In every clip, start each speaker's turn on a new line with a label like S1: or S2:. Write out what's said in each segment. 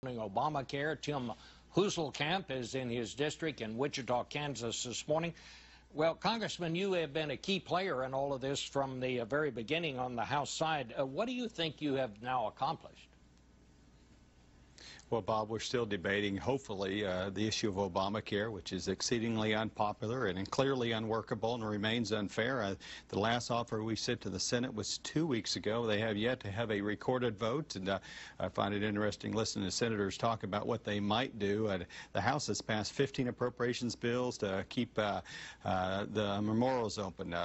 S1: Obamacare. Tim Huselkamp is in his district in Wichita, Kansas this morning. Well, Congressman, you have been a key player in all of this from the very beginning on the House side. What do you think you have now accomplished?
S2: Well, Bob, we're still debating, hopefully, the issue of Obamacare, which is exceedingly unpopular and clearly unworkable and remains unfair. The last offer we sent to the Senate was 2 weeks ago. They have yet to have a recorded vote, and I find it interesting listening to senators talk about what they might do. The House has passed 15 appropriations bills to keep the memorials open.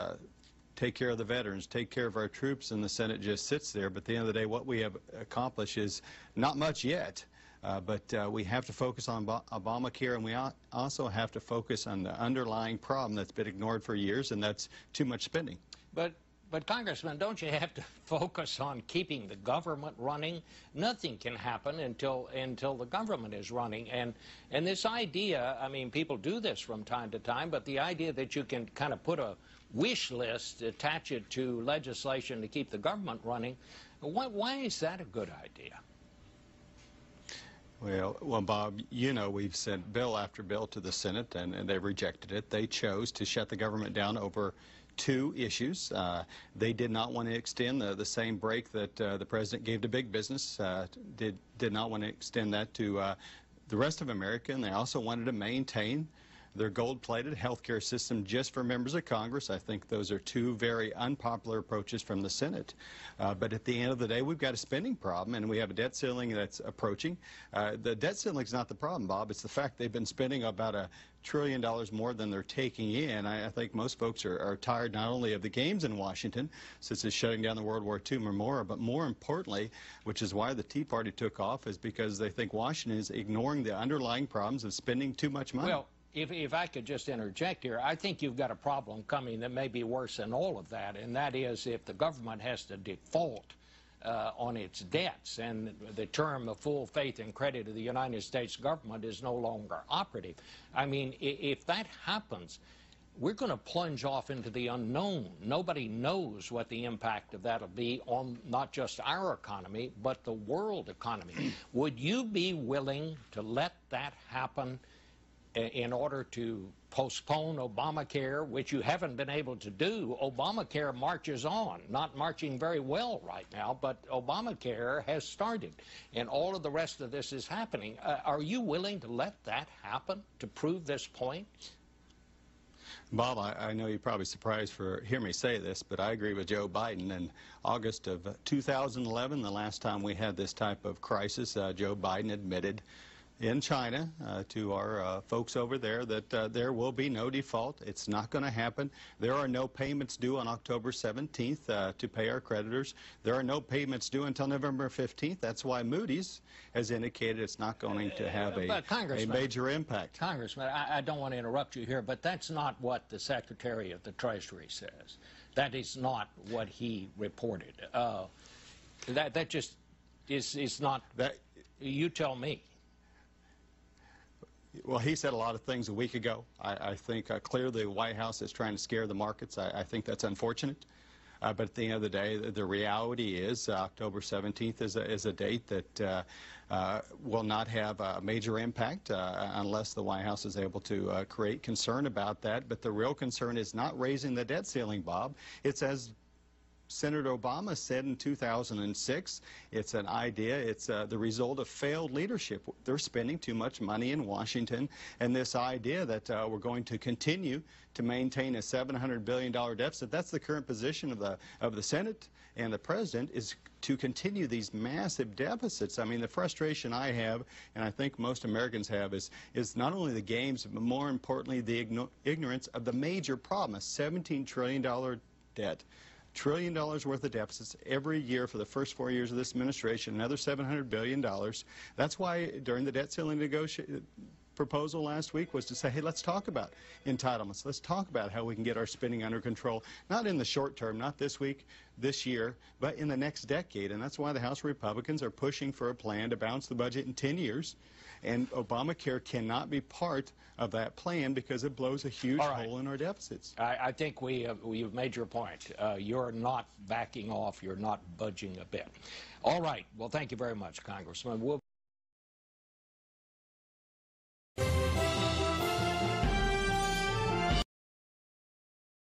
S2: Take care of the veterans, take care of our troops, and the Senate just sits there. But at the end of the day, what we have accomplished is not much yet. But we have to focus on Obamacare, and we also have to focus on the underlying problem that's been ignored for years, and that's too much spending. But
S1: Congressman, don't you have to focus on keeping the government running? Nothing can happen until the government is running. And this idea, I mean, people do this from time to time, but the idea that you can kind of put a wish list, attach it to legislation to keep the government running, why is that a good idea?
S2: Well, Bob, you know we've sent bill after bill to the Senate, and they've rejected it. They chose to shut the government down over two issues. They did not want to extend the same break that the president gave to big business, did not want to extend that to the rest of America, and they also wanted to maintain their gold-plated health care system just for members of Congress. I think those are two very unpopular approaches from the Senate. But at the end of the day, we've got a spending problem, and we have a debt ceiling that's approaching. The debt ceiling is not the problem, Bob. It's the fact they've been spending about $1 trillion more than they're taking in. I think most folks are tired not only of the games in Washington, since it's shutting down the World War II memorial, but more importantly, which is why the Tea Party took off, is because they think Washington is ignoring the underlying problems of spending too much money.
S1: Well, if I could just interject here, I think you've got a problem coming that may be worse than all of that, and that is if the government has to default on its debts, and the term of full faith and credit of the United States government is no longer operative. I mean, if that happens, we're going to plunge off into the unknown. Nobody knows what the impact of that will be on not just our economy, but the world economy. Would you be willing to let that happen in order to postpone Obamacare, which you haven't been able to do? Obamacare marches on, not marching very well right now, but Obamacare has started, and all of the rest of this is happening. Are you willing to let that happen to prove this point?
S2: Bob, I know you're probably surprised to hear me say this, but I agree with Joe Biden. In August of 2011, the last time we had this type of crisis, Joe Biden admitted in China to our folks over there that there will be no default. It's not going to happen. There are no payments due on October 17th to pay our creditors. There are no payments due until November 15th. That's why Moody's has indicated it's not going to have a major impact.
S1: Congressman, I don't want to interrupt you here, but that's not what the Secretary of the Treasury says. That is not what he reported. That just is not. You tell me.
S2: Well, he said a lot of things a week ago. I think clearly the White House is trying to scare the markets. I think that's unfortunate. But at the end of the day, the reality is October 17th is a date that will not have a major impact unless the White House is able to create concern about that. But the real concern is not raising the debt ceiling, Bob. It's as Senator Obama said in 2006, it's an idea, it's the result of failed leadership. They're spending too much money in Washington, and this idea that we're going to continue to maintain a $700 billion deficit, that's the current position of the Senate and the President, is to continue these massive deficits. I mean, the frustration I have, and I think most Americans have, is not only the games, but more importantly, the ignorance of the major problem, a $17 trillion debt. $1 trillion worth of deficits every year for the first 4 years of this administration, another $700 billion. That's why during the debt ceiling proposal last week was to say, hey, let's talk about entitlements. Let's talk about how we can get our spending under control, not in the short term, not this week, this year, but in the next decade. And that's why the House Republicans are pushing for a plan to balance the budget in 10 years. And Obamacare cannot be part of that plan because it blows a huge hole in our deficits.
S1: I think you've made your point. You're not backing off. You're not budging a bit. All right. Well, thank you very much, Congressman.